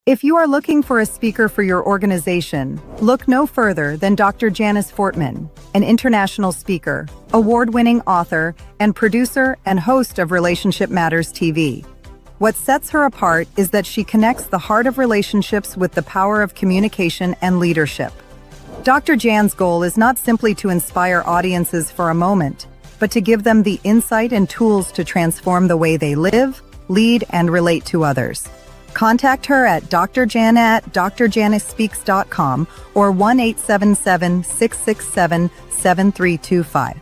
If you are looking for a speaker for your organization, look no further than Dr. Janice Fortman, an international speaker, award-winning author, and producer and host of Relationship Matters TV. What sets her apart is that she connects the heart of relationships with the power of communication and leadership. Dr. Jan's goal is not simply to inspire audiences for a moment, but to give them the insight and tools to transform the way they live, lead, and relate to others. Contact her at drjan@drjanicespeaks.com or 1-877-667-7325.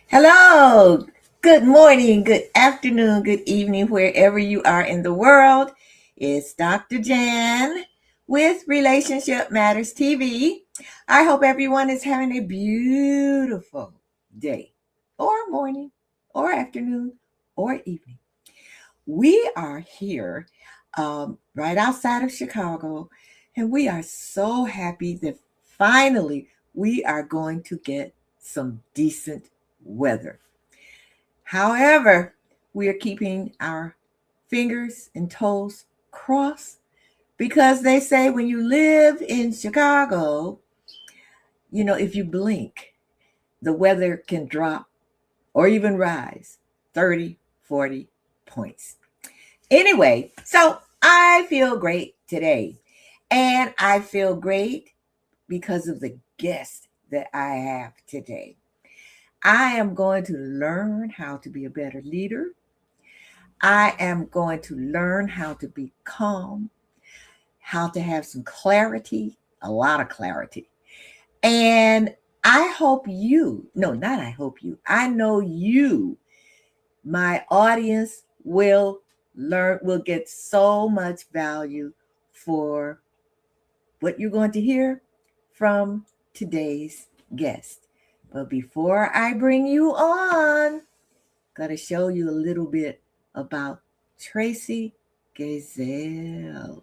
Hello, good morning, good afternoon, good evening, wherever you are in the world. It's Dr. Jan with Relationship Matters TV. I hope everyone is having a beautiful day or morning or afternoon or evening. We are here right outside of Chicago, and we are so happy that finally we are going to get some decent weather. However, we are keeping our fingers and toes crossed because they say when you live in Chicago, if you blink, the weather can drop or even rise 30, 40 points. Anyway, so I feel great today. And I feel great because of the guest that I have today. I am going to learn how to be a better leader. I am going to learn how to be calm, how to have some clarity, a lot of clarity. And I know you, my audience, will get so much value for what you're going to hear from today's guest. But before I bring you on, I'm going to show you a little bit about Tracey Gazel.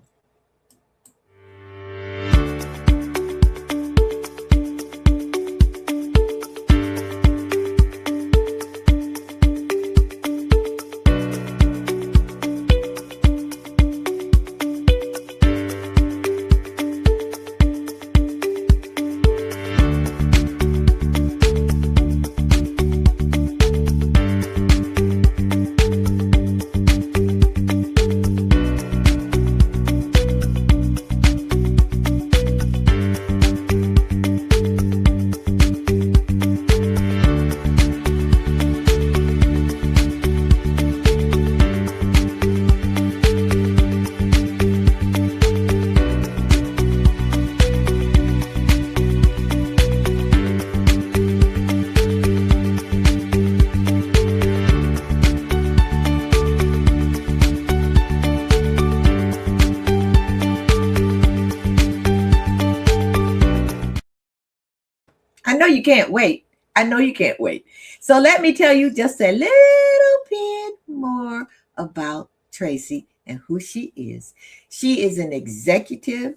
you can't wait. I know you can't wait. So let me tell you just a little bit more about Tracey and who she is. She is an executive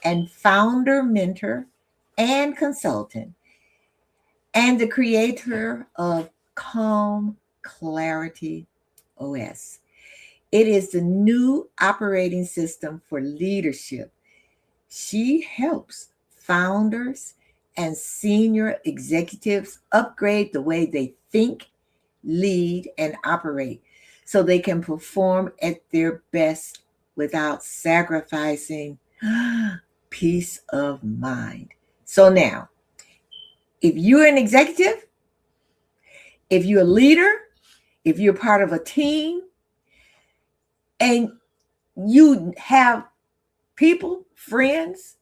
and founder, mentor, and consultant, and the creator of Calm Clarity OS. It is the new operating system for leadership. She helps founders and senior executives upgrade the way they think, lead, and operate so they can perform at their best without sacrificing peace of mind. So now, if you're an executive, if you're a leader, if you're part of a team, and you have people, friends,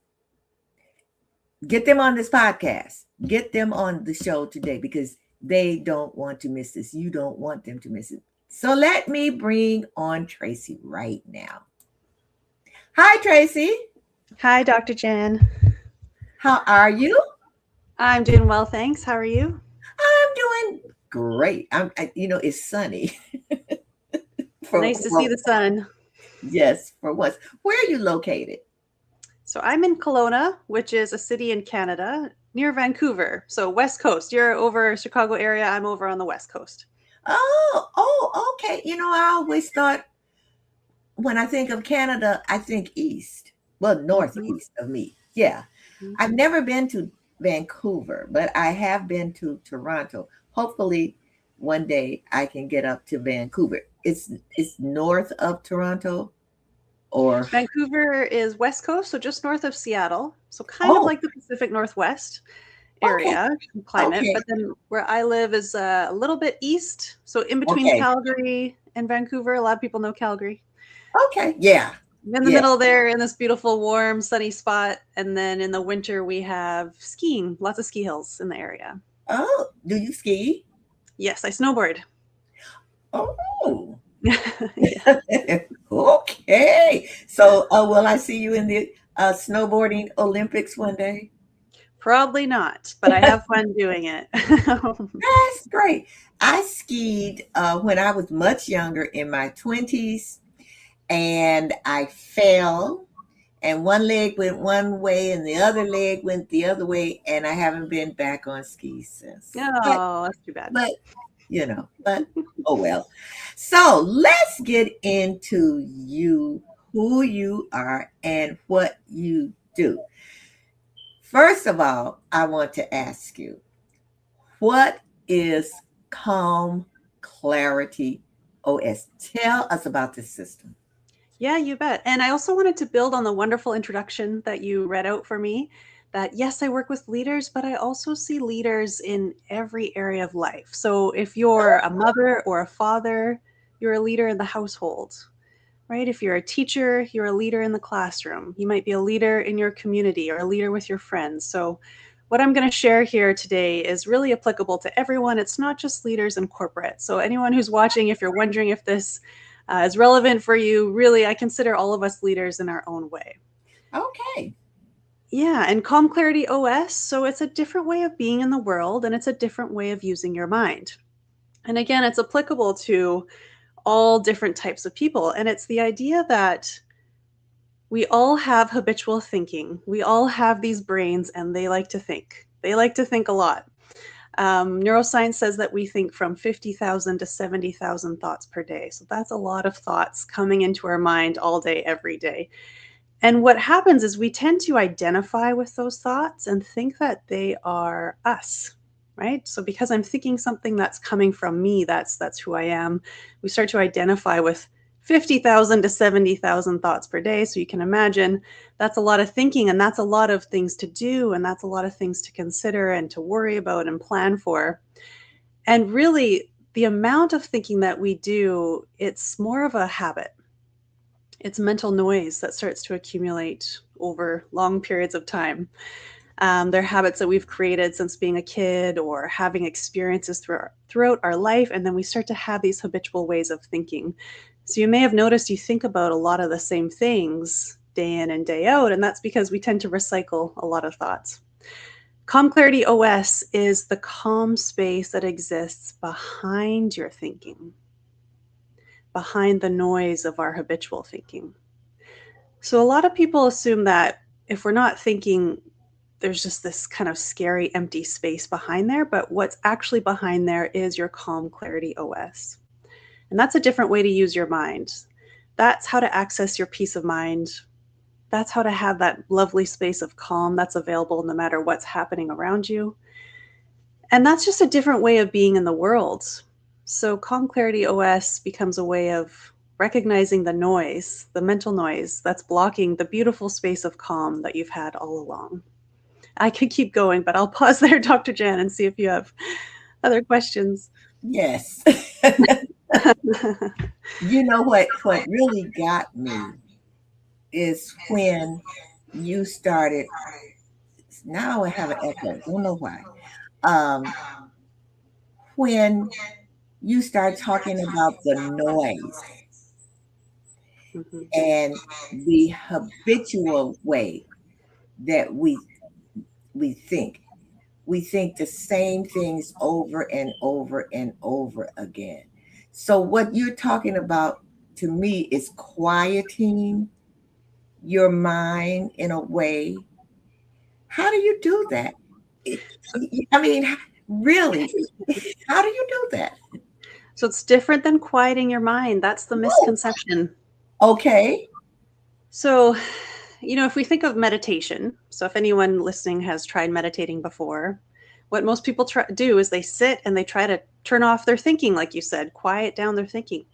get them on this podcast. Get them on the show today because they don't want to miss this. You don't want them to miss it. So let me bring on Tracey right now. Hi, Tracey. Hi, Dr. Jan. How are you? I'm doing well, thanks. How are you? I'm doing great. It's sunny. Nice to see the sun. Yes, for once. Where are you located? So I'm in Kelowna, which is a city in Canada near Vancouver. So West Coast. You're over Chicago area. I'm over on the West Coast. Oh, okay. I always thought when I think of Canada, I think east. Well, northeast of me. Yeah. Mm-hmm. I've never been to Vancouver, but I have been to Toronto. Hopefully one day I can get up to Vancouver. It's north of Toronto, or Vancouver is West Coast, so just north of Seattle. So kind of like the Pacific Northwest area climate. Okay. But then where I live is a little bit east. So in between Calgary and Vancouver. A lot of people know Calgary. Okay. Yeah. In the middle there, in this beautiful, warm, sunny spot. And then in the winter, we have skiing, lots of ski hills in the area. Oh, do you ski? Yes, I snowboard. Oh. Okay. So will I see you in the snowboarding Olympics one day? Probably not, but I have fun doing it. That's great. I skied when I was much younger, in my 20s, and I fell, and one leg went one way and the other leg went the other way, and I haven't been back on skis since. Oh, that's too bad. But oh well. So let's get into you, who you are, and what you do. First of all, I want to ask you, what is Calm Clarity OS? Tell us about this system. Yeah, you bet. And I also wanted to build on the wonderful introduction that you read out for me, that yes, I work with leaders, but I also see leaders in every area of life. So if you're a mother or a father, you're a leader in the household, right? If you're a teacher, you're a leader in the classroom. You might be a leader in your community or a leader with your friends. So what I'm going to share here today is really applicable to everyone. It's not just leaders in corporate. So anyone who's watching, if you're wondering if this is relevant for you, really, I consider all of us leaders in our own way. Okay. Yeah, and Calm Clarity OS, so it's a different way of being in the world, and it's a different way of using your mind. And again, it's applicable to all different types of people. And it's the idea that we all have habitual thinking. We all have these brains, and they like to think. They like to think a lot. Neuroscience says that we think from 50,000 to 70,000 thoughts per day. So that's a lot of thoughts coming into our mind all day, every day. And what happens is we tend to identify with those thoughts and think that they are us, right? So because I'm thinking something that's coming from me, that's who I am, we start to identify with 50,000 to 70,000 thoughts per day. So you can imagine that's a lot of thinking, and that's a lot of things to do, and that's a lot of things to consider and to worry about and plan for. And really, the amount of thinking that we do, it's more of a habit. It's mental noise that starts to accumulate over long periods of time. They're habits that we've created since being a kid or having experiences throughout our life, and then we start to have these habitual ways of thinking. So you may have noticed you think about a lot of the same things day in and day out, and that's because we tend to recycle a lot of thoughts. Calm Clarity OS is the calm space that exists behind your thinking, behind the noise of our habitual thinking. So a lot of people assume that if we're not thinking, there's just this kind of scary empty space behind there, but what's actually behind there is your Calm Clarity OS. And that's a different way to use your mind. That's how to access your peace of mind. That's how to have that lovely space of calm that's available no matter what's happening around you. And that's just a different way of being in the world. So Calm Clarity OS becomes a way of recognizing the noise, the mental noise that's blocking the beautiful space of calm that you've had all along. I could keep going, but I'll pause there, Dr. Jan, and see if you have other questions. Yes. You know what really got me is when you started. Now I have an echo. Don't know why. When you start talking about the noise Mhm. and the habitual way that we think. We think the same things over and over and over again. So what you're talking about to me is quieting your mind in a way. How do you do that? I mean, really, how do you do that? So it's different than quieting your mind. That's the Whoa. misconception. Okay. So, if we think of meditation, so if anyone listening has tried meditating before, what most people do is they sit and they try to turn off their thinking, like you said, quiet down their thinking.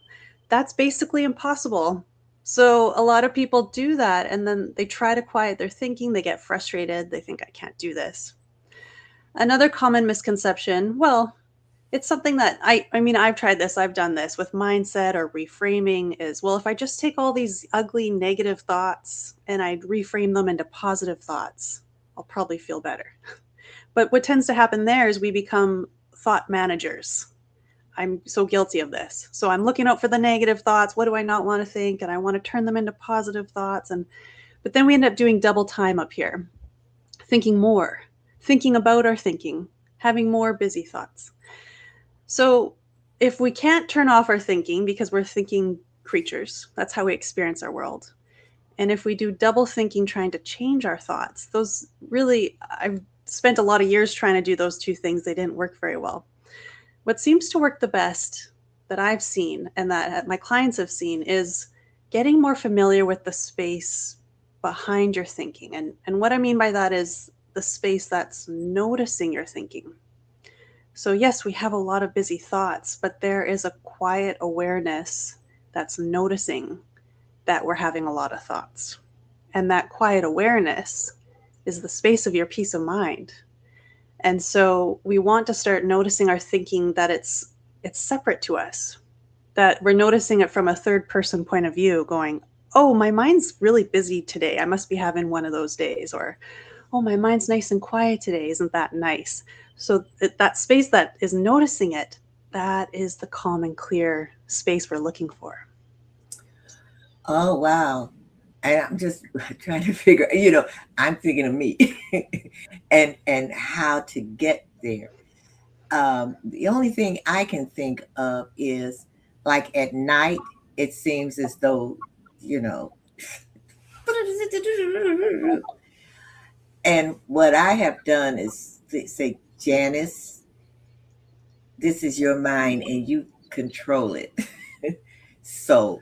That's basically impossible. So a lot of people do that and then they try to quiet their thinking. They get frustrated. They think, I can't do this. Another common misconception, well, it's something that I mean, I've tried this, I've done this with mindset or reframing is, well, if I just take all these ugly negative thoughts and I reframe them into positive thoughts, I'll probably feel better. But what tends to happen there is we become thought managers. I'm so guilty of this. So I'm looking out for the negative thoughts. What do I not want to think? And I want to turn them into positive thoughts. But then we end up doing double time up here, thinking more, thinking about our thinking, having more busy thoughts. So if we can't turn off our thinking because we're thinking creatures, that's how we experience our world. And if we do double thinking trying to change our thoughts, those really, I've spent a lot of years trying to do those two things. They didn't work very well. What seems to work the best that I've seen and that my clients have seen is getting more familiar with the space behind your thinking. And what I mean by that is the space that's noticing your thinking. So, yes, we have a lot of busy thoughts, but there is a quiet awareness that's noticing that we're having a lot of thoughts. And that quiet awareness is the space of your peace of mind. And so we want to start noticing our thinking that it's separate to us, that we're noticing it from a third person point of view, going, oh, my mind's really busy today. I must be having one of those days. Or, oh, my mind's nice and quiet today. Isn't that nice? So that space that is noticing it, that is the calm and clear space we're looking for. Oh, wow. And I'm just trying to figure, I'm thinking of me and how to get there. The only thing I can think of is like at night, it seems as though, you know, and what I have done is say, Janice, this is your mind and you control it. So,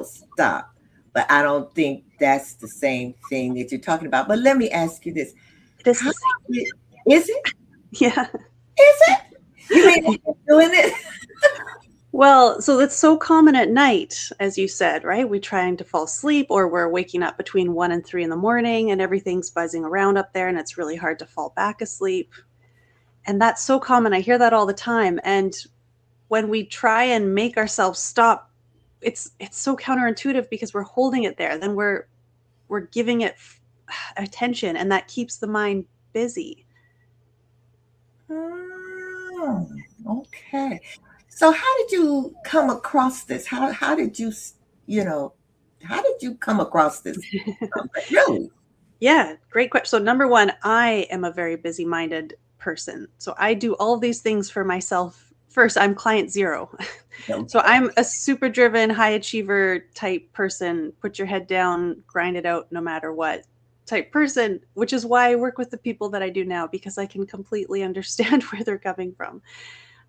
stop. But I don't think that's the same thing that you're talking about. But let me ask you this. It is How the same. is it? Yeah. Is it? You mean I'm doing it? Well, so that's so common at night, as you said, right? We're trying to fall asleep or we're waking up between 1 and 3 in the morning and everything's buzzing around up there and it's really hard to fall back asleep. And that's so common. I hear that all the time. And when we try and make ourselves stop, it's so counterintuitive because we're holding it there. Then we're giving it attention and that keeps the mind busy. Oh, okay. So how did you come across this? How did you, you know, how did you come across this? Really? Yeah, great question. So number one, I am a very busy-minded person. So I do all of these things for myself. First, I'm client zero. So Okay. I'm a super driven, high achiever type person, put your head down, grind it out no matter what type person, which is why I work with the people that I do now, because I can completely understand where they're coming from.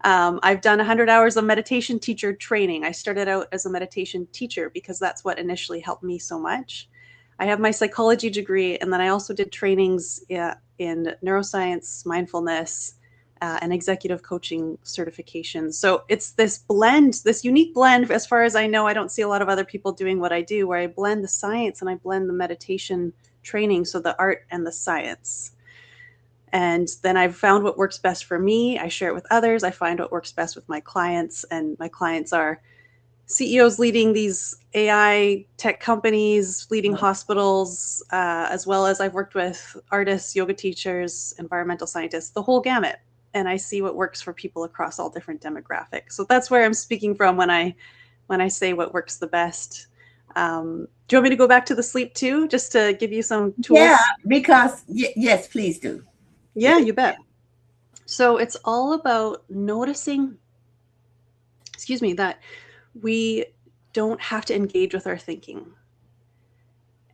I've done 100 hours of meditation teacher training. I started out as a meditation teacher because that's what initially helped me so much. I have my psychology degree, and then I also did trainings in neuroscience, mindfulness, and executive coaching certifications. So it's this blend, this unique blend. As far as I know, I don't see a lot of other people doing what I do, where I blend the science and I blend the meditation training, so the art and the science. And then I've found what works best for me. I share it with others. I find what works best with my clients, and my clients are CEOs leading these AI tech companies, leading hospitals, as well as I've worked with artists, yoga teachers, environmental scientists, the whole gamut. And I see what works for people across all different demographics. So that's where I'm speaking from when I say what works the best. Do you want me to go back to the sleep too, just to give you some Yeah, tools? because yes, please do. Yeah, Yes. you bet. So it's all about noticing, excuse me, that we don't have to engage with our thinking.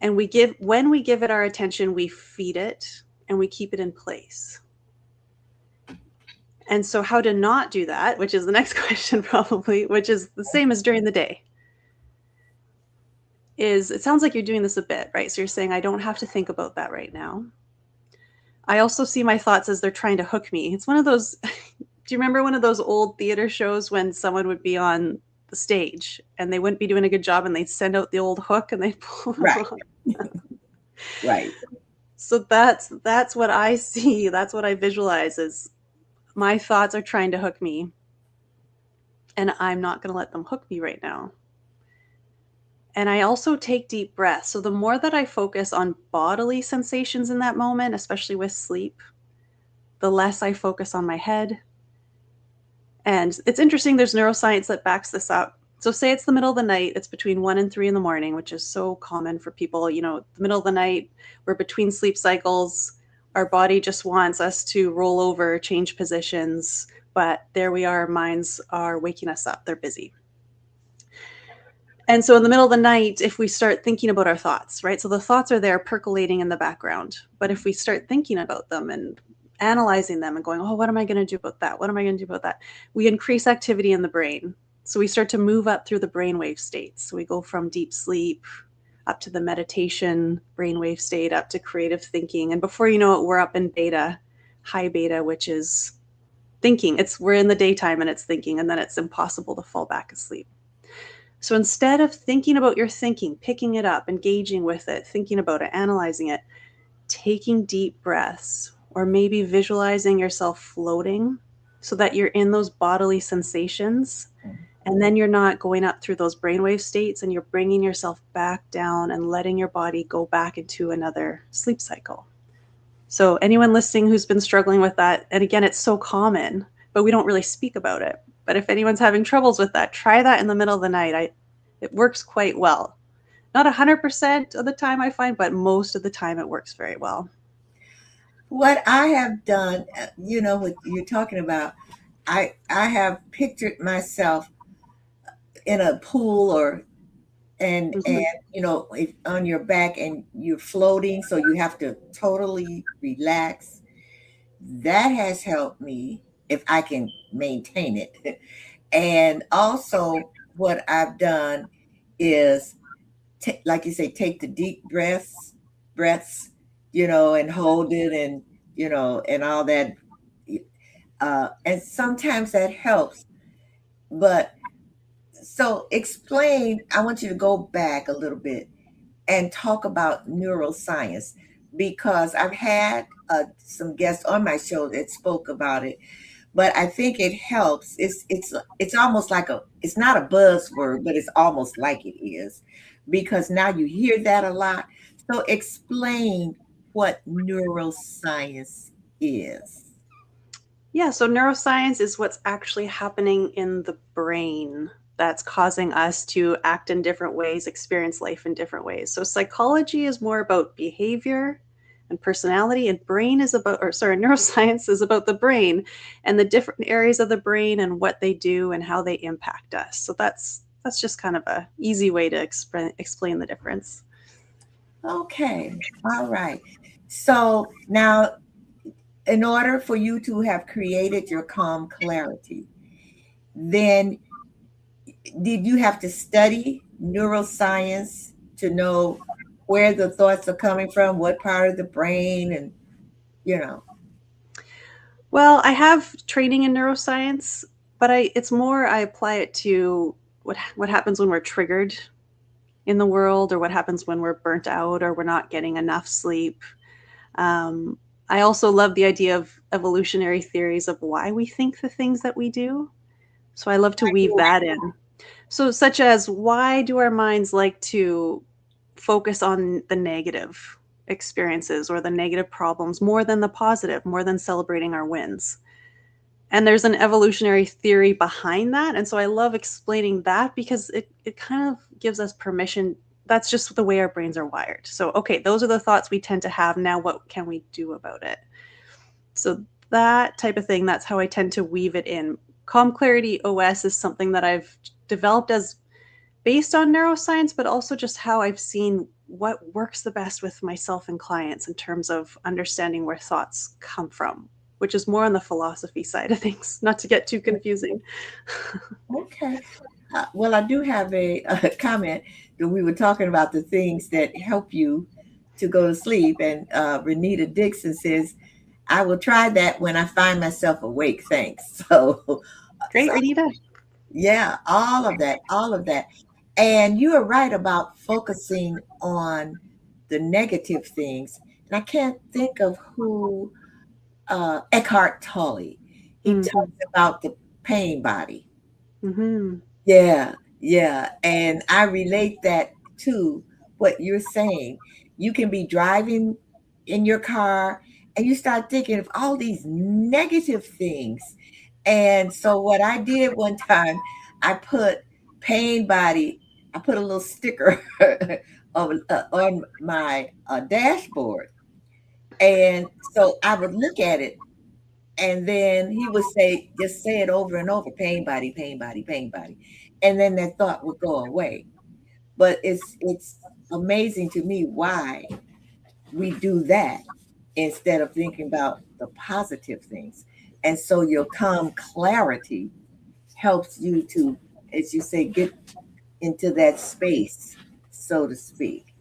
And when we give it our attention, we feed it and we keep it in place. And so how to not do that, which is the next question probably, which is the same as during the day, is it sounds like you're doing this a bit, right? So you're saying, I don't have to think about that right now. I also see my thoughts as they're trying to hook me. It's one of those, do you remember one of those old theater shows when someone would be on the stage and they wouldn't be doing a good job and they'd send out the old hook and they'd pull them Right. on? Right. So that's what I see. That's what I visualize is my thoughts are trying to hook me, and I'm not going to let them hook me right now. And I also take deep breaths. So the more that I focus on bodily sensations in that moment, especially with sleep, the less I focus on my head. And it's interesting, there's neuroscience that backs this up. So say it's the middle of the night, it's between 1 and 3 in the morning, which is so common for people, the middle of the night, we're between sleep cycles. Our body just wants us to roll over, change positions, but there we are, minds are waking us up, they're busy. And so in the middle of the night, if we start thinking about our thoughts, right? So the thoughts are there percolating in the background. But if we start thinking about them and analyzing them and going, oh, what am I going to do about that? What am I going to do about that? We increase activity in the brain. So we start to move up through the brainwave states. So we go from deep sleep up to the meditation brainwave state, up to creative thinking. And before you know it, we're up in beta, high beta, which is thinking. We're in the daytime and it's thinking, and then it's impossible to fall back asleep. So instead of thinking about your thinking, picking it up, engaging with it, thinking about it, analyzing it, taking deep breaths, or maybe visualizing yourself floating so that you're in those bodily sensations. And then you're not going up through those brainwave states, and you're bringing yourself back down and letting your body go back into another sleep cycle. So anyone listening who's been struggling with that, and again, it's so common, but we don't really speak about it. But if anyone's having troubles with that, try that in the middle of the night. It works quite well. Not 100% of the time I find, but most of the time it works very well. What I have done, what you're talking about, I have pictured myself in a pool and Mhm. if on your back and you're floating, so you have to totally relax. That has helped me if I can maintain it. And also, what I've done is, like you say, take the deep breaths, and hold it, and and all that. And sometimes that helps. But so explain. I want you to go back a little bit and talk about neuroscience, because I've had some guests on my show that spoke about it, but I think it helps. It's almost like it's not a buzzword, but it's almost like it is, because now you hear that a lot. So explain what neuroscience is. Yeah, so neuroscience is what's actually happening in the brain that's causing us to act in different ways, experience life in different ways. So psychology is more about behavior, and personality, and neuroscience is about the brain and the different areas of the brain and what they do and how they impact us. So that's just kind of a easy way to explain the difference. Okay. All right. So now, in order for you to have created your calm clarity, then did you have to study neuroscience to know where the thoughts are coming from, what part of the brain, and you know? Well, I have training in neuroscience, but it's more I apply it to what happens when we're triggered in the world, or what happens when we're burnt out or we're not getting enough sleep. Um, I also love the idea of evolutionary theories of why we think the things that we do. So I love to weave that in. So, such as, why do our minds like to focus on the negative experiences or the negative problems more than the positive, more than celebrating our wins? And there's an evolutionary theory behind that. And so I love explaining that because it kind of gives us permission. That's just the way our brains are wired. So, okay, those are the thoughts we tend to have. Now, what can we do about it? So, that type of thing, that's how I tend to weave it in. Calm Clarity OS is something that I've developed as based on neuroscience, but also just how I've seen what works the best with myself and clients in terms of understanding where thoughts come from, which is more on the philosophy side of things, not to get too confusing. Okay. Well, I do have a comment that we were talking about the things that help you to go to sleep. And Renita Dixon says, I will try that when I find myself awake. Thanks. Great, So Renita. yeah, all of that, all of that. And you are right about focusing on the negative things. And I can't think of who, Eckhart Tolle. He Mm-hmm. talks about the pain body. Mm-hmm. Yeah, yeah. And I relate that to what you're saying. You can be driving in your car and you start thinking of all these negative things. And so what I did one time, I put pain body, I put a little sticker on my dashboard. And so I would look at it and then he would say, just say it over and over, pain body, pain body, pain body. And then that thought would go away. But it's amazing to me why we do that instead of thinking about the positive things. And so your calm clarity helps you to, as you say, get into that space, so to speak.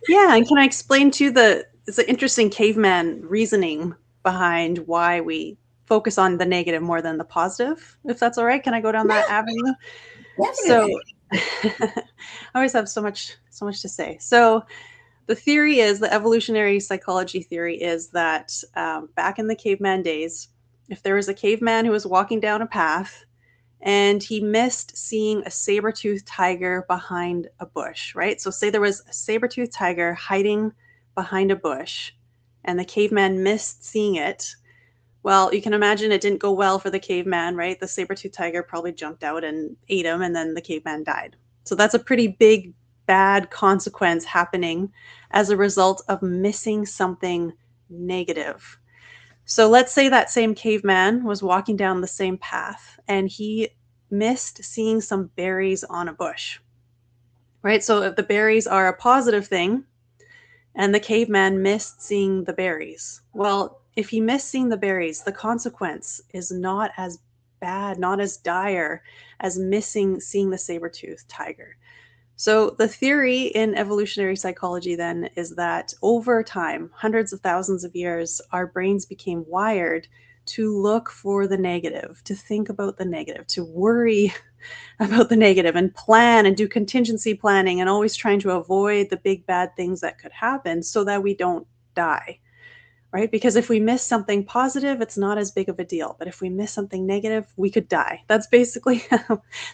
Yeah, and can I explain to it's an interesting caveman reasoning behind why we focus on the negative more than the positive, if that's all right. Can I go down that Yeah, avenue? So definitely. I always have so much to say. So the theory is, the evolutionary psychology theory is that back in the caveman days, if there was a caveman who was walking down a path and he missed seeing a saber-toothed tiger behind a bush, right? So say there was a saber-toothed tiger hiding behind a bush and the caveman missed seeing it. Well, you can imagine it didn't go well for the caveman, right? The saber-toothed tiger probably jumped out and ate him, and then the caveman died. So that's a pretty big, bad consequence happening as a result of missing something negative. So let's say that same caveman was walking down the same path and he missed seeing some berries on a bush, right? So if the berries are a positive thing and the caveman missed seeing the berries, well, if he missed seeing the berries, the consequence is not as bad, not as dire as missing seeing the saber-toothed tiger. So, the theory in evolutionary psychology then is that over time, hundreds of thousands of years, our brains became wired to look for the negative, to think about the negative, to worry about the negative and plan and do contingency planning and always trying to avoid the big bad things that could happen so that we don't die, right? Because if we miss something positive, it's not as big of a deal. But if we miss something negative, we could die. That's basically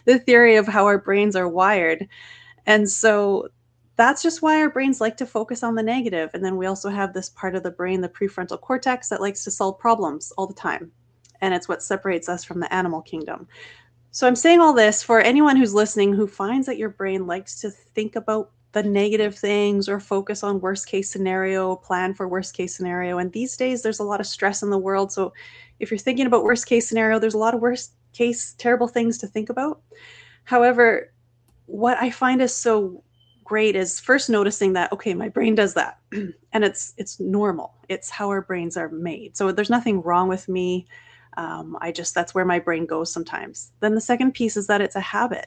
the theory of how our brains are wired. And so that's just why our brains like to focus on the negative. And then we also have this part of the brain, the prefrontal cortex, that likes to solve problems all the time. And it's what separates us from the animal kingdom. So I'm saying all this for anyone who's listening who finds that your brain likes to think about the negative things or focus on worst case scenario, plan for worst case scenario. And these days there's a lot of stress in the world. So if you're thinking about worst case scenario, there's a lot of worst case terrible things to think about. However, what I find is so great is first noticing that, okay, my brain does that. And it's normal. It's how our brains are made. So there's nothing wrong with me. That's where my brain goes sometimes. Then the second piece is that it's a habit.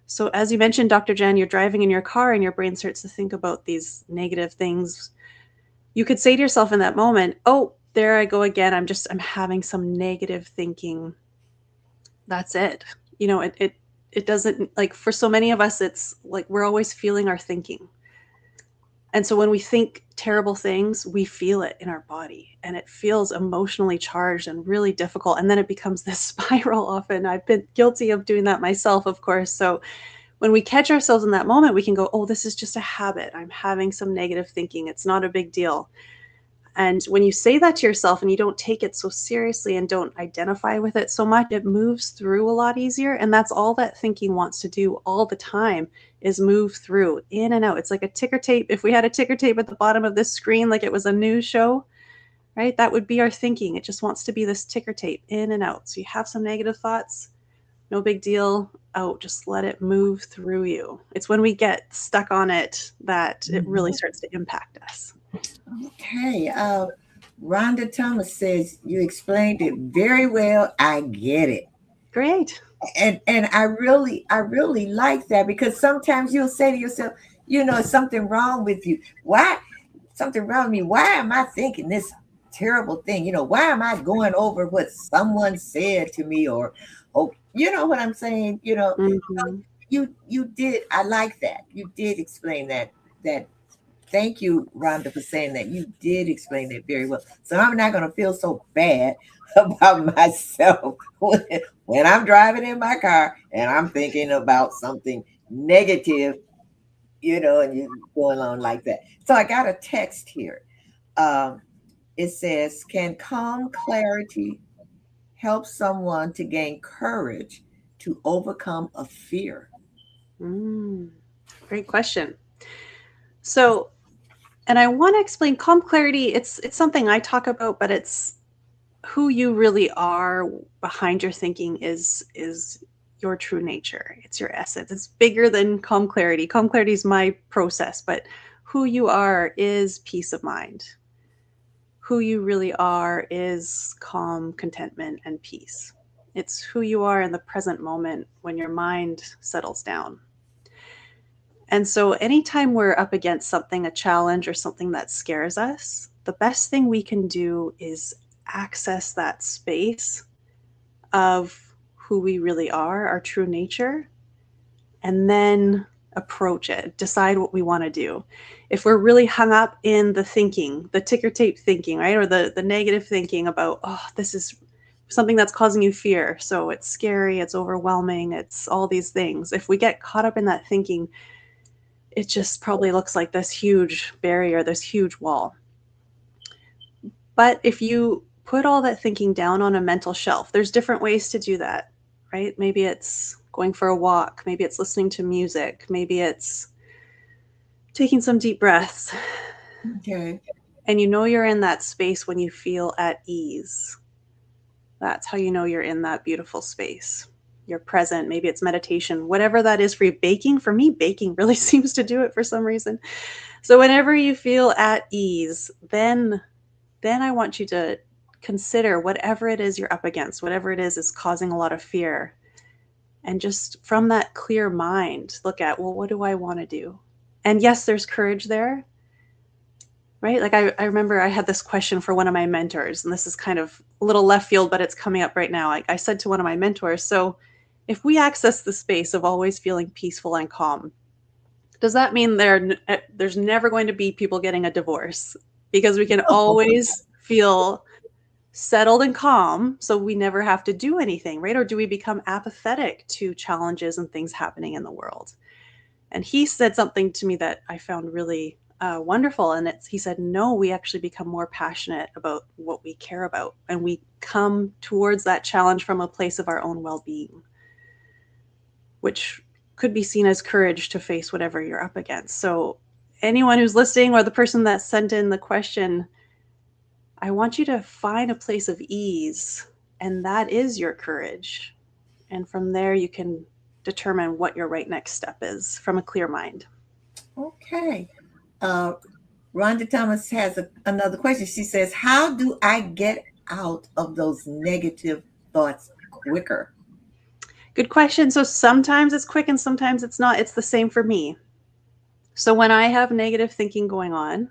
So as you mentioned, Dr. Jen, you're driving in your car and your brain starts to think about these negative things. You could say to yourself in that moment, oh, there I go again. I'm having some negative thinking. That's it. You know, it doesn't, like, for so many of us, it's like we're always feeling our thinking. And so when we think terrible things, we feel it in our body and it feels emotionally charged and really difficult. And then it becomes this spiral often. I've been guilty of doing that myself, of course. So when we catch ourselves in that moment, we can go, oh, this is just a habit. I'm having some negative thinking. It's not a big deal. And when you say that to yourself and you don't take it so seriously and don't identify with it so much, it moves through a lot easier. And that's all that thinking wants to do all the time, is move through, in and out. It's like a ticker tape. If we had a ticker tape at the bottom of this screen, like it was a news show, right? That would be our thinking. It just wants to be this ticker tape, in and out. So you have some negative thoughts, no big deal. Out, just let it move through you. It's when we get stuck on it that it really starts to impact us. Okay. Rhonda Thomas says, you explained it very well. I get it. Great. And I really like that, because sometimes you'll say to yourself, something wrong with you. Why? Something wrong with me. Why am I thinking this terrible thing? Why am I going over what someone said to me, or you know what I'm saying? Mm-hmm. You did. I like that. You did explain that. Thank you, Rhonda, for saying that. You did explain that very well. So I'm not going to feel so bad about myself when I'm driving in my car and I'm thinking about something negative, and you're going on like that. So I got a text here. It says, can calm clarity help someone to gain courage to overcome a fear? Great question. So, and I want to explain calm clarity. It's something I talk about, but it's who you really are behind your thinking is your true nature. It's your essence. It's bigger than calm clarity. Calm clarity is my process, but who you are is peace of mind. Who you really are is calm, contentment, and peace. It's who you are in the present moment when your mind settles down. And so anytime we're up against something, a challenge or something that scares us, the best thing we can do is access that space of who we really are, our true nature, and then approach it, decide what we want to do. If we're really hung up in the thinking, the ticker tape thinking, right? Or the negative thinking about, oh, this is something that's causing you fear. So it's scary, it's overwhelming, it's all these things. If we get caught up in that thinking, it just probably looks like this huge barrier, this huge wall. But if you put all that thinking down on a mental shelf, there's different ways to do that, right? Maybe it's going for a walk. Maybe it's listening to music. Maybe it's taking some deep breaths. Okay. And you're in that space when you feel at ease. That's how you know you're in that beautiful space. You're present. Maybe it's meditation, whatever that is for you. Baking, for me, baking really seems to do it for some reason. So whenever you feel at ease, then I want you to consider whatever it is you're up against, whatever it is causing a lot of fear. And just from that clear mind, look at, well, what do I want to do? And yes, there's courage there, right? Like I remember I had this question for one of my mentors, and this is kind of a little left field, but it's coming up right now. I said to one of my mentors, so if we access the space of always feeling peaceful and calm, does that mean there's never going to be people getting a divorce? Because we can always feel settled and calm, so we never have to do anything, right? Or do we become apathetic to challenges and things happening in the world? And he said something to me that I found really wonderful. And he said, no, we actually become more passionate about what we care about. And we come towards that challenge from a place of our own well-being, which could be seen as courage to face whatever you're up against. So anyone who's listening, or the person that sent in the question, I want you to find a place of ease, and that is your courage. And from there, you can determine what your right next step is from a clear mind. Okay. Rhonda Thomas has another question. She says, how do I get out of those negative thoughts quicker? Good question. So sometimes it's quick and sometimes it's not. It's the same for me. So when I have negative thinking going on,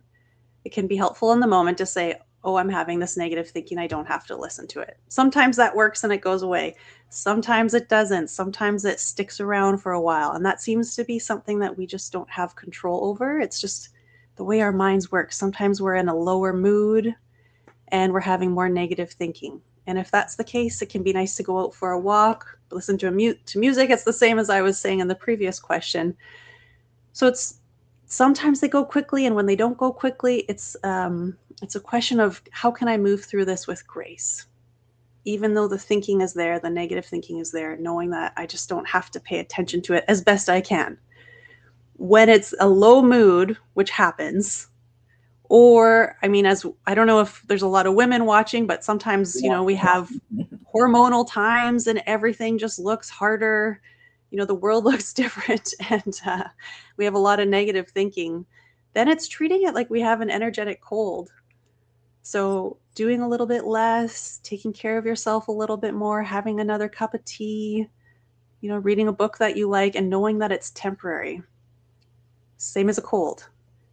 it can be helpful in the moment to say, oh, I'm having this negative thinking. I don't have to listen to it. Sometimes that works and it goes away. Sometimes it doesn't. Sometimes it sticks around for a while. And that seems to be something that we just don't have control over. It's just the way our minds work. Sometimes we're in a lower mood and we're having more negative thinking. And if that's the case, it can be nice to go out for a walk, listen to music. It's the same as I was saying in the previous question. So it's sometimes they go quickly, and when they don't go quickly, it's a question of how can I move through this with grace, even though the thinking is there, the negative thinking is there, knowing that I just don't have to pay attention to it as best I can. When it's a low mood, which happens, or as I don't know if there's a lot of women watching, but sometimes we have hormonal times and everything just looks harder. The world looks different, and we have a lot of negative thinking. Then it's treating it like we have an energetic cold. So doing a little bit less, taking care of yourself a little bit more, having another cup of tea, reading a book that you like, and knowing that it's temporary. Same as a cold.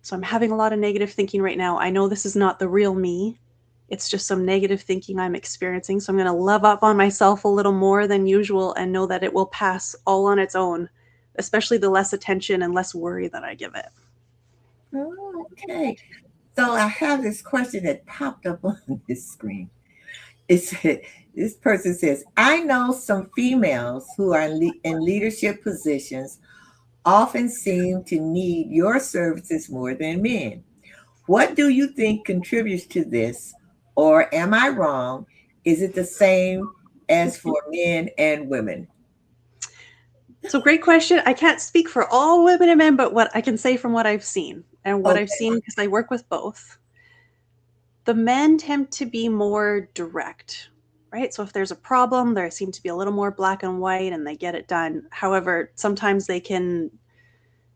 So I'm having a lot of negative thinking right now. I know this is not the real me. It's just some negative thinking I'm experiencing. So I'm going to love up on myself a little more than usual and know that it will pass all on its own, especially the less attention and less worry that I give it. Oh, okay. So I have this question that popped up on this screen. This person says, I know some females who are in leadership positions often seem to need your services more than men. What do you think contributes to this? Or am I wrong? Is it the same as for men and women? So great question. I can't speak for all women and men, but what I can say from what I've seen, and what Okay. I've seen because I work with both, the men tend to be more direct, right? So if there's a problem, they seem to be a little more black and white and they get it done. However, sometimes they can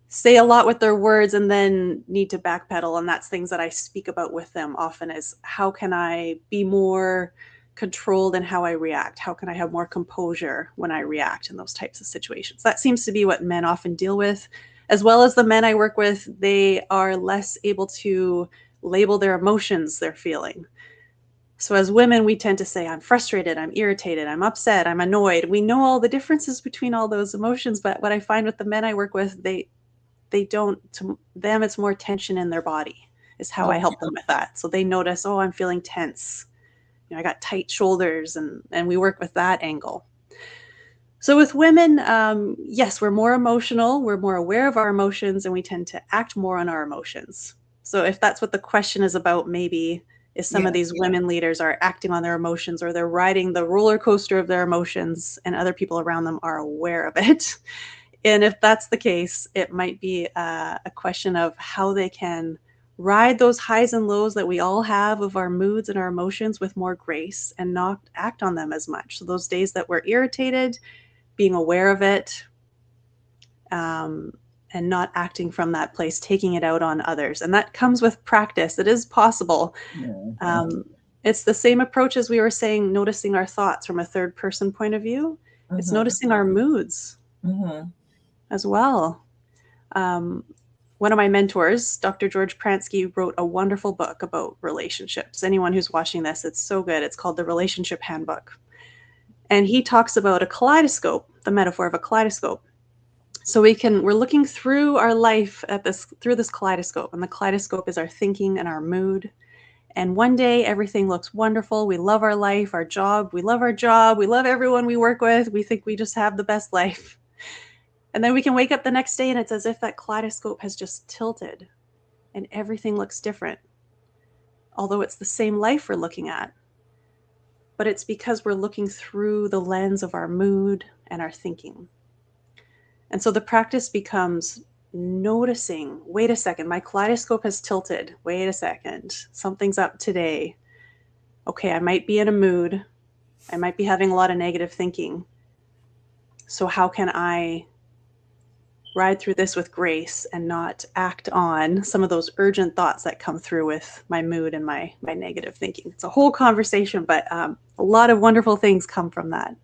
say a lot with their words and then need to backpedal. And that's things that I speak about with them often is how can I be more controlled in how I react? How can I have more composure when I react in those types of situations? That seems to be what men often deal with. As well as the men I work with, they are less able to label their emotions they're feeling. So as women, we tend to say, I'm frustrated, I'm irritated, I'm upset, I'm annoyed. We know all the differences between all those emotions, but what I find with the men I work with, they don't, to them, it's more tension in their body is how I help them with that. So they notice, oh, I'm feeling tense. I got tight shoulders, and we work with that angle. So with women, yes, we're more emotional, we're more aware of our emotions, and we tend to act more on our emotions. So if that's what the question is about, maybe is some of these women leaders are acting on their emotions, or they're riding the roller coaster of their emotions and other people around them are aware of it. And if that's the case, it might be a question of how they can ride those highs and lows that we all have of our moods and our emotions with more grace and not act on them as much. So those days that we're irritated, being aware of it, and not acting from that place, taking it out on others. And that comes with practice. It is possible. It's the same approach as we were saying, noticing our thoughts from a third person point of view. It's noticing our moods as well. One of my mentors, Dr. George Pransky, wrote a wonderful book about relationships. Anyone who's watching this, it's so good. It's called The Relationship Handbook. And he talks about a kaleidoscope, the metaphor of a kaleidoscope. So we're looking through our life through this kaleidoscope, and the kaleidoscope is our thinking and our mood. And one day everything looks wonderful. We love our life, our job. We love our job. We love everyone we work with. We think we just have the best life. And then we can wake up the next day and it's as if that kaleidoscope has just tilted and everything looks different. Although it's the same life we're looking at. But it's because we're looking through the lens of our mood and our thinking. And so the practice becomes noticing, wait a second, my kaleidoscope has tilted. Wait a second, something's up today. Okay, I might be in a mood. I might be having a lot of negative thinking. So how can I ride through this with grace and not act on some of those urgent thoughts that come through with my mood and my negative thinking? It's a whole conversation, but a lot of wonderful things come from that.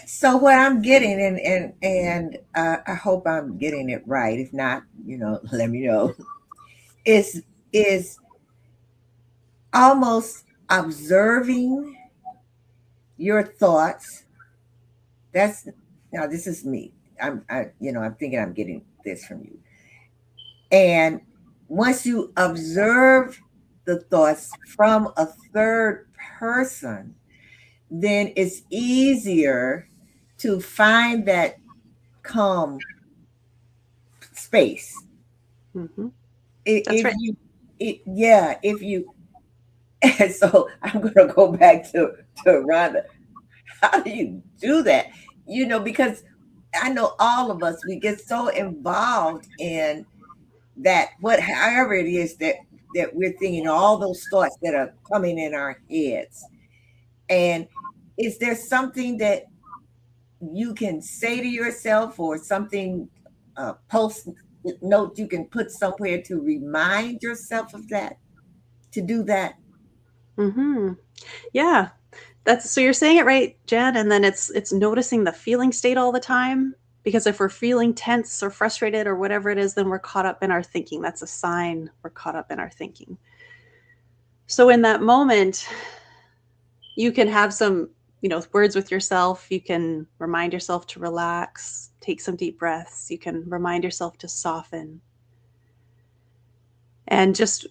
So what I'm getting, and I hope I'm getting it right. If not, let me know. Is almost observing your thoughts. That's Now this is me. I'm thinking I'm getting this from you. And once you observe the thoughts from a third person, then it's easier to find that calm space. Mm-hmm. That's If right. yeah, if you, and so I'm going to go back to Rhonda. How do you do that? Because I know all of us, we get so involved in that, however it is that we're thinking, all those thoughts that are coming in our heads. And is there something that you can say to yourself, or something, post note you can put somewhere to remind yourself of that, to do that? Mm-hmm. Yeah, that's so you're saying it right, Jen. And then it's noticing the feeling state all the time. Because if we're feeling tense or frustrated or whatever it is, then we're caught up in our thinking. That's a sign we're caught up in our thinking. So in that moment, you can have some, words with yourself. You can remind yourself to relax, take some deep breaths. You can remind yourself to soften. And just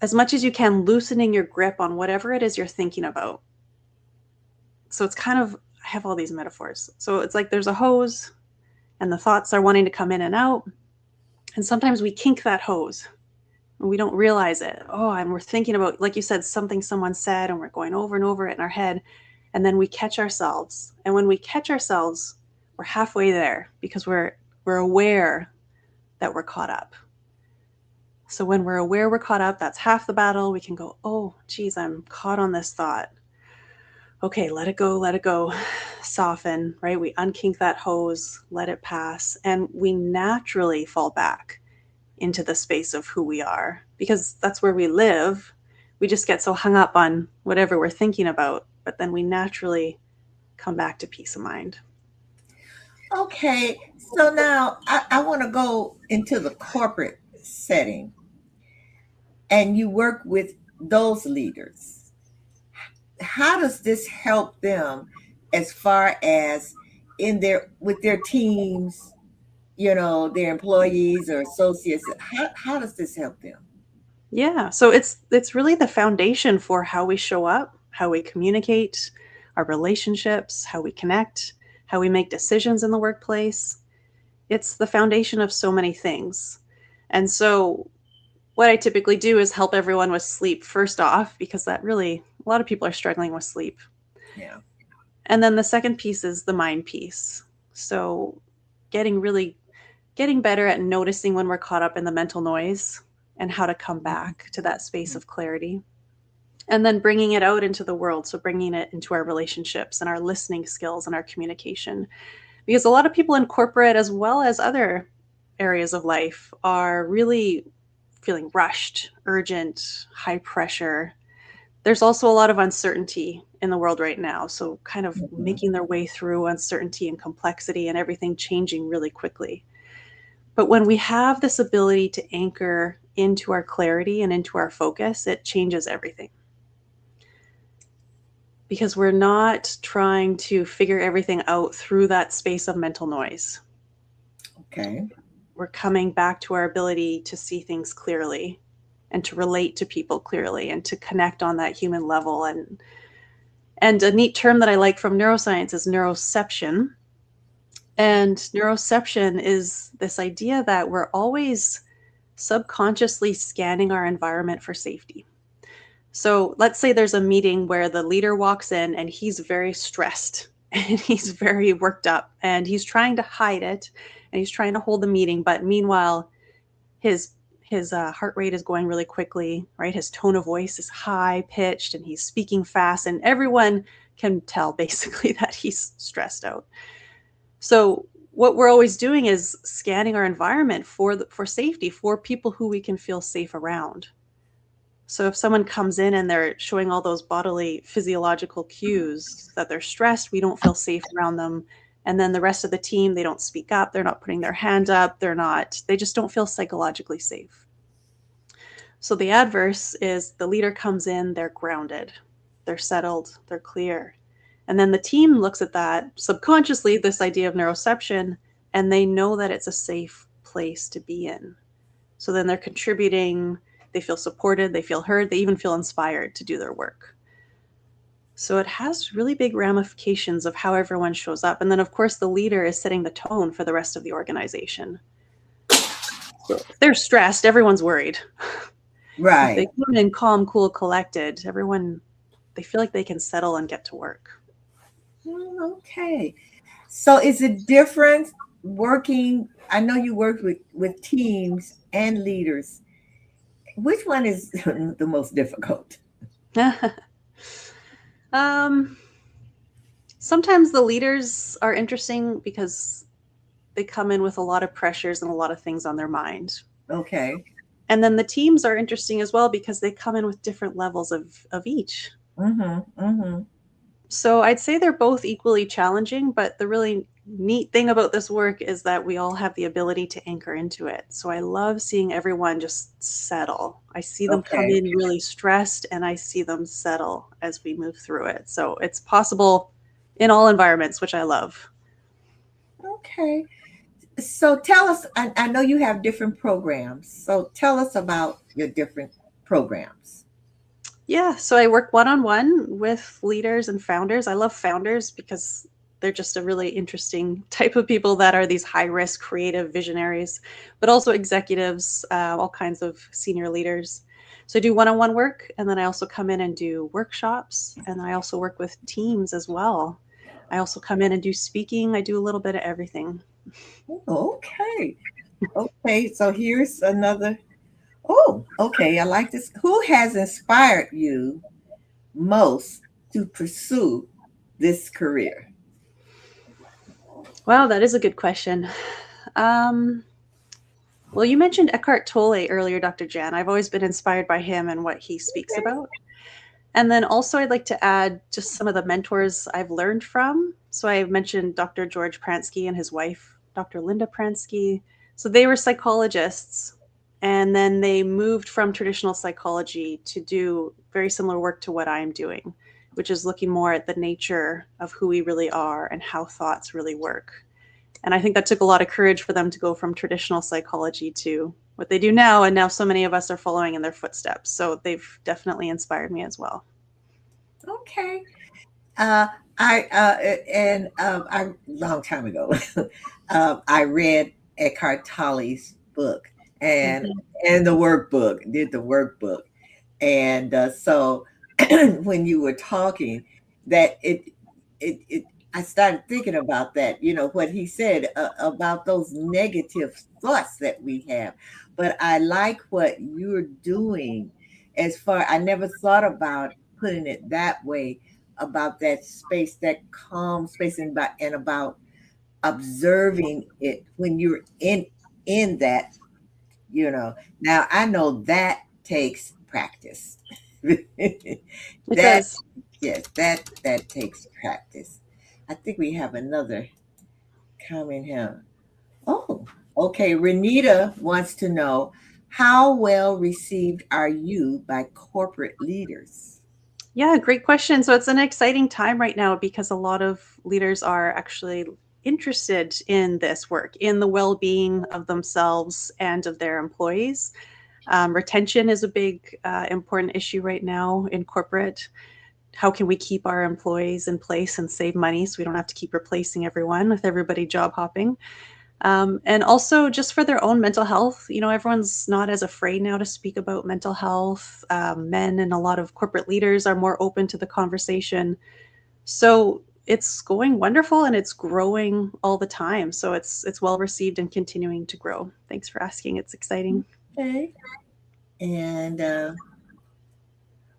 as much as you can, loosening your grip on whatever it is you're thinking about. So it's kind of, I have all these metaphors. So it's like there's a hose and the thoughts are wanting to come in and out. And sometimes we kink that hose and we don't realize it. Oh, and we're thinking about, like you said, something someone said, and we're going over and over it in our head. And then we catch ourselves. And when we catch ourselves, we're halfway there because we're aware that we're caught up. So when we're aware we're caught up, that's half the battle. We can go, oh, geez, I'm caught on this thought. Okay, let it go, soften, right? We unkink that hose, let it pass, and we naturally fall back into the space of who we are because that's where we live. We just get so hung up on whatever we're thinking about, but then we naturally come back to peace of mind. Okay, so now I want to go into the corporate setting, and you work with those leaders. How does this help them, as far as in their with their teams, their employees or associates? How does this help them? Yeah, so it's really the foundation for how we show up, how we communicate, our relationships, how we connect, how we make decisions in the workplace. It's the foundation of so many things. And so what I typically do is help everyone with sleep first off, because that really, a lot of people are struggling with sleep. Yeah. And then the second piece is the mind piece. So getting better at noticing when we're caught up in the mental noise and how to come back to that space of clarity. And then bringing it out into the world. So bringing it into our relationships and our listening skills and our communication. Because a lot of people in corporate, as well as other areas of life, are really feeling rushed, urgent, high pressure. There's also a lot of uncertainty in the world right now. So kind of Mhm. making their way through uncertainty and complexity and everything changing really quickly. But when we have this ability to anchor into our clarity and into our focus, it changes everything. Because we're not trying to figure everything out through that space of mental noise. Okay. We're coming back to our ability to see things clearly and to relate to people clearly and to connect on that human level. And a neat term that I like from neuroscience is neuroception. And neuroception is this idea that we're always subconsciously scanning our environment for safety. So let's say there's a meeting where the leader walks in and he's very stressed and he's very worked up, and he's trying to hide it, and he's trying to hold the meeting, but meanwhile his heart rate is going really quickly, right? His tone of voice is high pitched, and he's speaking fast, and everyone can tell basically that he's stressed out. So what we're always doing is scanning our environment for safety, for people who we can feel safe around. So if someone comes in and they're showing all those bodily physiological cues that they're stressed, we don't feel safe around them. And then the rest of the team, they don't speak up, they're not putting their hand up, they just don't feel psychologically safe. So the adverse is the leader comes in, they're grounded, they're settled, they're clear. And then the team looks at that subconsciously, this idea of neuroception, and they know that it's a safe place to be in. So then they're contributing, they feel supported, they feel heard, they even feel inspired to do their work. So it has really big ramifications of how everyone shows up. And then, of course, the leader is setting the tone for the rest of the organization. So if they're stressed, everyone's worried. Right. If they come in calm, cool, collected, everyone, they feel like they can settle and get to work. Okay. So is it different working? I know you work with teams and leaders. Which one is the most difficult? Sometimes the leaders are interesting because they come in with a lot of pressures and a lot of things on their mind. Okay. And then the teams are interesting as well because they come in with different levels of each. So I'd say they're both equally challenging, but the really neat thing about this work is that we all have the ability to anchor into it. So I love seeing everyone just settle. I see them come in really stressed, and I see them settle as we move through it. So it's possible in all environments, which I love. Okay. So tell us, I know you have different programs. So tell us about your different programs. Yeah, so I work one-on-one with leaders and founders. I love founders because they're just a really interesting type of people that are these high-risk, creative visionaries, but also executives, all kinds of senior leaders. So I do one-on-one work, and then I also come in and do workshops, and I also work with teams as well. I also come in and do speaking. I do a little bit of everything. Okay. Okay, so here's another. Oh, okay. I like this. Who has inspired you most to pursue this career? Wow, that is a good question. Well, you mentioned Eckhart Tolle earlier, Dr. Jan. I've always been inspired by him and what he speaks about. And then also I'd like to add just some of the mentors I've learned from. So I mentioned Dr. George Pransky and his wife, Dr. Linda Pransky. So they were psychologists, and then they moved from traditional psychology to do very similar work to what I'm doing, which is looking more at the nature of who we really are and how thoughts really work. And I think that took a lot of courage for them to go from traditional psychology to what they do now. And now so many of us are following in their footsteps. So they've definitely inspired me as well. Okay. I long time ago, I read Eckhart Tolle's book and the workbook, did the workbook. And so when you were talking, that I started thinking about that, what he said about those negative thoughts that we have. But I like what you're doing I never thought about putting it that way, about that space, that calm space, and about observing it when you're in that, Now I know that takes practice. It That does. Yes, that takes practice. I think we have another comment here. Oh, okay. Renita wants to know, how well received are you by corporate leaders? Yeah, great question. So it's an exciting time right now because a lot of leaders are actually interested in this work, in the well-being of themselves and of their employees. Retention is a big, important issue right now in corporate. How can we keep our employees in place and save money so we don't have to keep replacing everyone with everybody job hopping? And also just for their own mental health. Everyone's not as afraid now to speak about mental health. Men and a lot of corporate leaders are more open to the conversation. So it's going wonderful and it's growing all the time. So it's well received and continuing to grow. Thanks for asking. It's exciting. Okay. And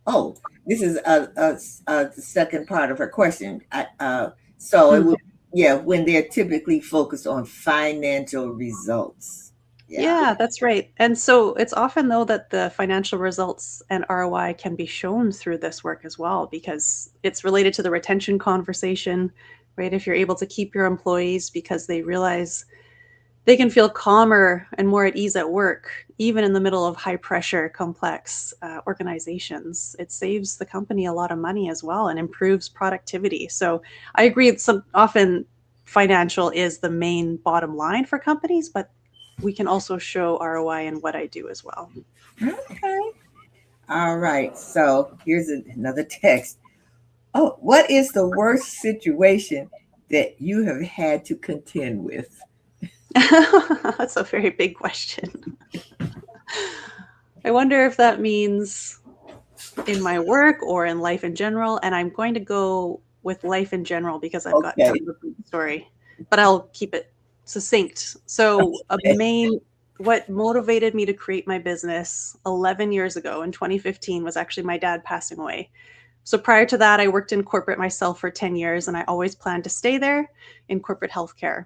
oh, this is the second part of her question. So it Mhm. would, yeah, when they're typically focused on financial results. Yeah. Yeah, that's right. And so it's often though that the financial results and ROI can be shown through this work as well, because it's related to the retention conversation, right? If you're able to keep your employees because they realize they can feel calmer and more at ease at work, even in the middle of high pressure, complex organizations. It saves the company a lot of money as well and improves productivity. So I agree. Some often financial is the main bottom line for companies, but we can also show ROI in what I do as well. Okay. All right. So here's another text. Oh, what is the worst situation that you have had to contend with? That's a very big question. I wonder if that means in my work or in life in general. And I'm going to go with life in general because I've got Okay. kind of a big story, but I'll keep it succinct. So, what motivated me to create my business 11 years ago in 2015 was actually my dad passing away. So, prior to that, I worked in corporate myself for 10 years and I always planned to stay there in corporate healthcare.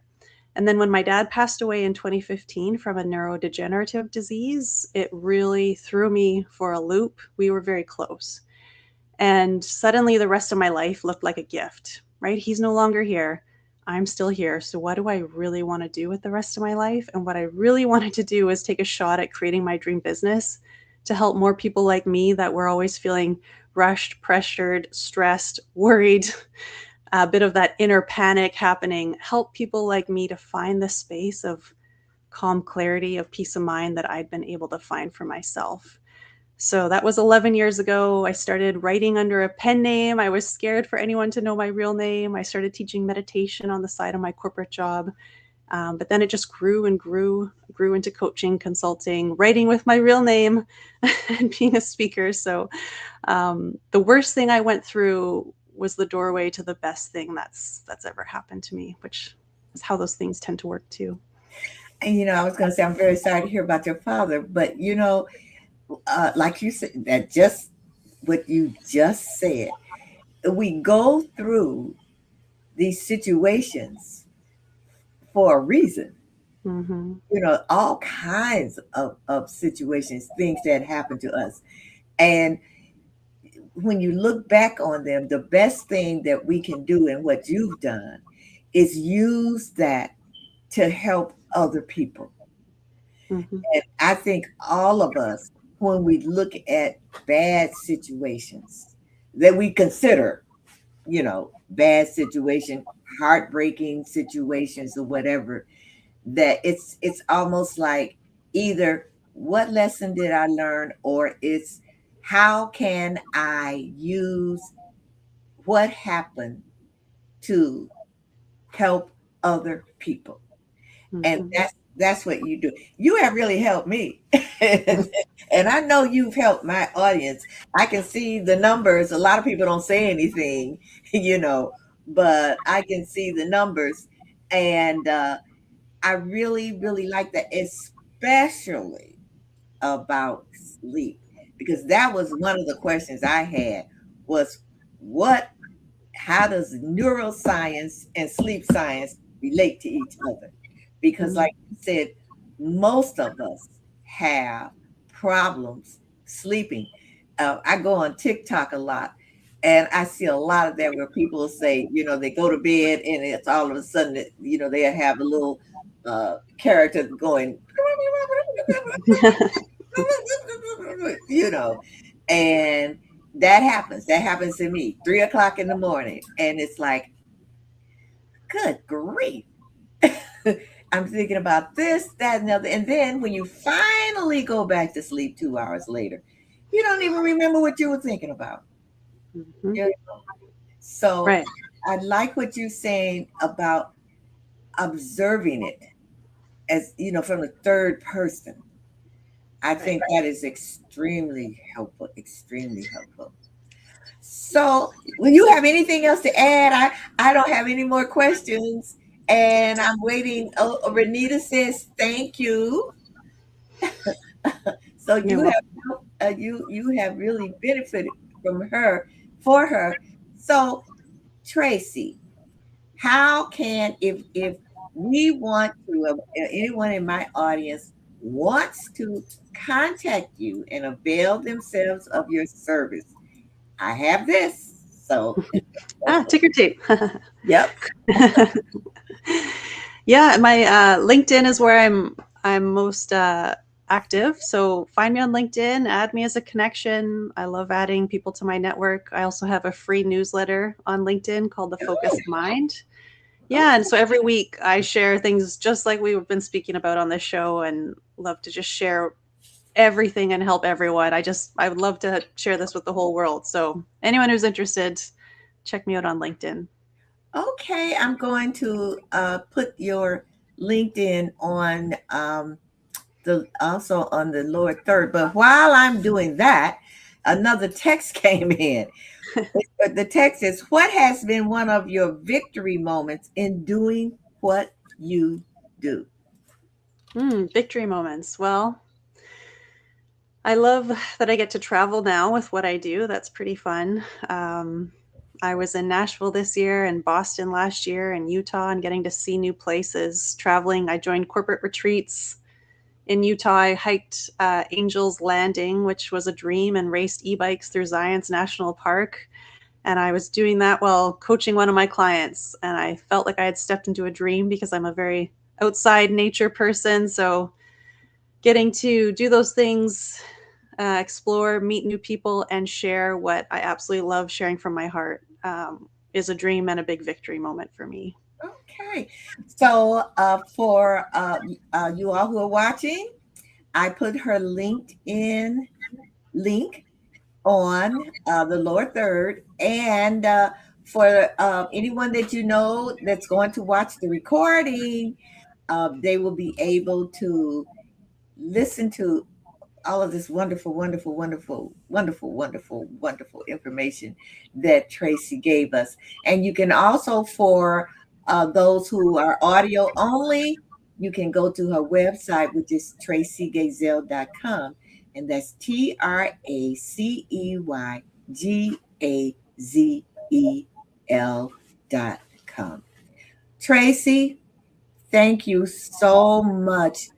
And then when my dad passed away in 2015 from a neurodegenerative disease, it really threw me for a loop. We were very close. And suddenly the rest of my life looked like a gift, right? He's no longer here. I'm still here. So, what do I really want to do with the rest of my life? And what I really wanted to do was take a shot at creating my dream business to help more people like me that were always feeling rushed, pressured, stressed, worried, a bit of that inner panic happening, help people like me to find the space of calm clarity, of peace of mind that I'd been able to find for myself. So that was 11 years ago. I started writing under a pen name. I was scared for anyone to know my real name. I started teaching meditation on the side of my corporate job. But then it just grew and grew into coaching, consulting, writing with my real name, and being a speaker. So the worst thing I went through was the doorway to the best thing that's ever happened to me, which is how those things tend to work too. And I was going to say, I'm very sorry to hear about your father, but like you said, that just what you just said, we go through these situations for a reason. Hmm. All kinds of situations, things that happen to us. And when you look back on them, the best thing that we can do and what you've done is use that to help other people. Hmm. And I think all of us, when we look at bad situations that we consider, bad situation, heartbreaking situations or whatever, that it's almost like either what lesson did I learn, or it's how can I use what happened to help other people. And Hmm. that's what you do. You have really helped me. And I know you've helped my audience. I can see the numbers. A lot of people don't say anything, but I can see the numbers. And I really, really like that, especially about sleep, because that was one of the questions I had was what how does neuroscience and sleep science relate to each other? Because, Hmm. like you said, most of us have problems sleeping. I go on TikTok a lot, and I see a lot of that where people say, they go to bed and it's all of a sudden, they have a little character going, you know, and that happens. That happens to me, 3 o'clock in the morning. And it's like, good grief. I'm thinking about this, that, and the other. And then when you finally go back to sleep 2 hours later, you don't even remember what you were thinking about. Hmm. You know? So Right. I like what you're saying about observing it as, from the third person. I Right. think that is extremely helpful, extremely helpful. So, will you have anything else to add? I don't have any more questions, and I'm waiting. Oh, Renita says thank you. So You're you welcome. have you have really benefited from her for her. So Tracey, how can if we want to anyone in my audience wants to contact you and avail themselves of your service, I have this. So Ticker tape. yep. Yeah, my LinkedIn is where I'm most active. So find me on LinkedIn, add me as a connection. I love adding people to my network. I also have a free newsletter on LinkedIn called The Oh, Focused Mind. Yeah, and okay. so every week I share things just like we've been speaking about on this show, and love to just share everything and help everyone. I would love to share this with the whole world. So anyone who's interested, check me out on LinkedIn. Okay, I'm going to put your LinkedIn on the also on the lower third. But while I'm doing that, another text came in. The text is, "What has been one of your victory moments in doing what you do?" Victory moments. Well, I love that I get to travel now with what I do. That's pretty fun. I was in Nashville this year and Boston last year and Utah, and getting to see new places. Traveling, I joined corporate retreats in Utah. I hiked Angel's Landing, which was a dream, and raced e-bikes through Zion's National Park. And I was doing that while coaching one of my clients. And I felt like I had stepped into a dream because I'm a very outside nature person. So getting to do those things, explore, meet new people, and share what I absolutely love sharing from my heart is a dream and a big victory moment for me. Okay, so for you all who are watching, I put her LinkedIn link on the lower third. And for anyone that you know that's going to watch the recording, they will be able to listen to all of this wonderful, wonderful, wonderful, wonderful, wonderful, wonderful information that Tracey gave us. And you can also, for those who are audio only, you can go to her website, which is traceygazel.com. And that's TraceyGazel.com. Tracey, thank you so much.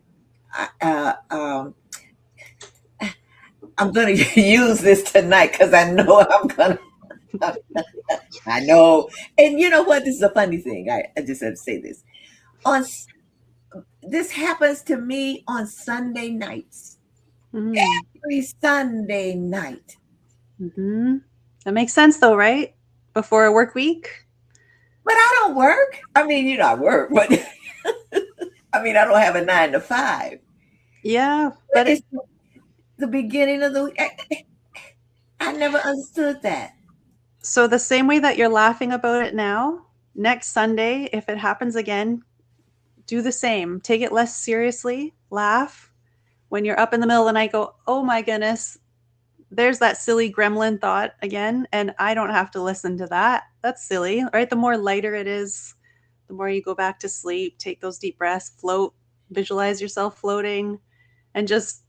I'm going to use this tonight because I know I'm going to. I know. And you know what? This is a funny thing. I just have to say this. On this happens to me on Sunday nights. Mm-hmm. Every Sunday night. Mm-hmm. That makes sense, though, right? Before a work week. But I don't work. I mean, I work, but I mean, I don't have a 9 to 5. Yeah, But but it's the beginning of the week. I never understood that. so the same way that you're laughing about it now, next Sunday, if it happens again, do the same. Take it less seriously. Laugh. When you're up in the middle of the night, go, oh my goodness, there's that silly gremlin thought again, and I don't have to listen to that. That's silly, right? The more lighter it is, the more you go back to sleep. Take those deep breaths, float, visualize yourself floating, and just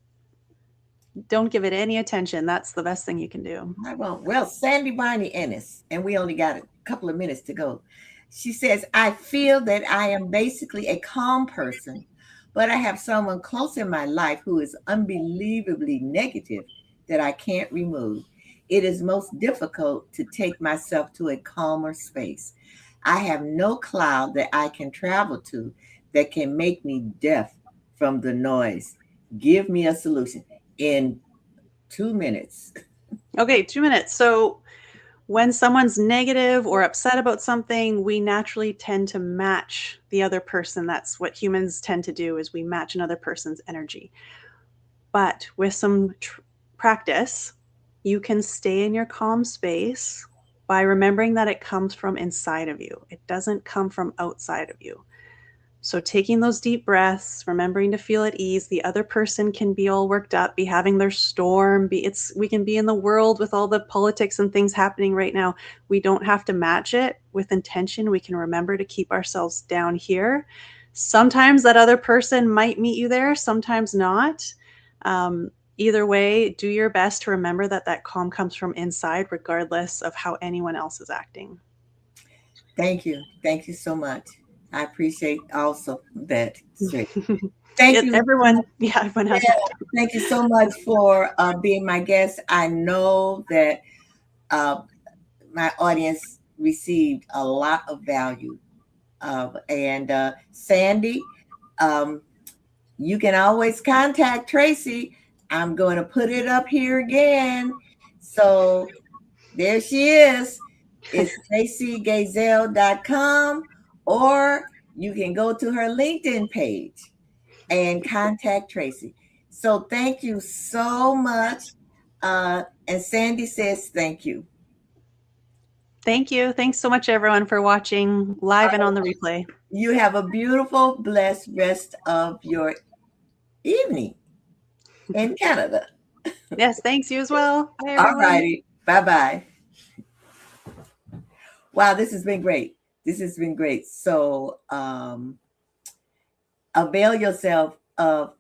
don't give it any attention. That's the best thing you can do. I won't. Well, Sandy Barney Ennis, and we only got a couple of minutes to go. She says, "I feel that I am basically a calm person, but I have someone close in my life who is unbelievably negative that I can't remove. It is most difficult to take myself to a calmer space. I have no cloud that I can travel to that can make me deaf from the noise. Give me a solution in 2 minutes." Okay, 2 minutes. So when someone's negative or upset about something, we naturally tend to match the other person. That's what humans tend to do, is we match another person's energy. But with some practice, you can stay in your calm space by remembering that it comes from inside of you. It doesn't come from outside of you. So taking those deep breaths, remembering to feel at ease. The other person can be all worked up, be having their storm, we can be in the world with all the politics and things happening right now. We don't have to match it with intention. We can remember to keep ourselves down here. Sometimes that other person might meet you there, sometimes not. Either way, do your best to remember that that calm comes from inside, regardless of how anyone else is acting. Thank you. Thank you so much. I appreciate also that. Thank you. Everyone has that. Thank you so much for being my guest. I know that my audience received a lot of value. And Sandy, you can always contact Tracey. I'm going to put it up here again. So there she is. It's TraceyGazel.com, or you can go to her LinkedIn page and contact Tracey. So thank you so much. And Sandy says thank you. Thank you. Thanks so much, everyone, for watching live and on the replay. You have a beautiful, blessed rest of your evening in Canada. Yes, thanks. You as well. Bye, All everyone. righty. Bye-bye. Wow, this has been great. This has been great. So avail yourself of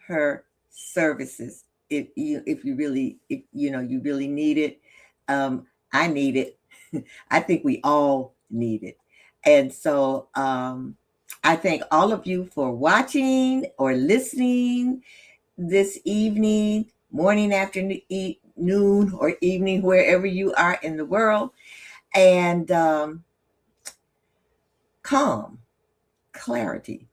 her services if you really need it. I need it. I think we all need it. And so I thank all of you for watching or listening this evening, morning, afternoon, noon, or evening, wherever you are in the world. And calm, clarity.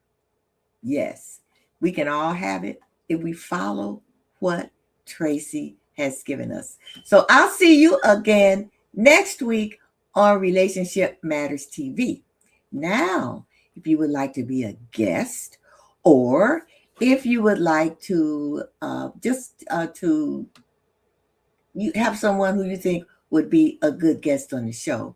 Yes, we can all have it if we follow what Tracey has given us. So I'll see you again next week on Relationship Matters TV. Now, if you would like to be a guest, or if you would like to you have someone who you think would be a good guest on the show,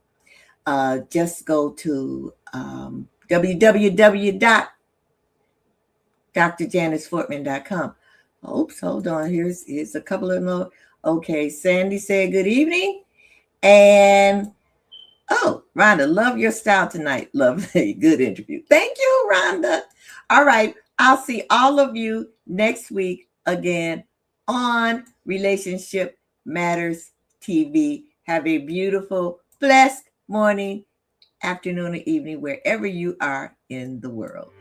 just go to www.drjanisfortman.com. Oops, hold on. Here's a couple of more. Okay, Sandy said good evening. And Rhonda, love your style tonight. Lovely, good interview. Thank you, Rhonda. All right, I'll see all of you next week again on Relationship Matters TV. Have a beautiful, blessed morning, afternoon, or evening, wherever you are in the world.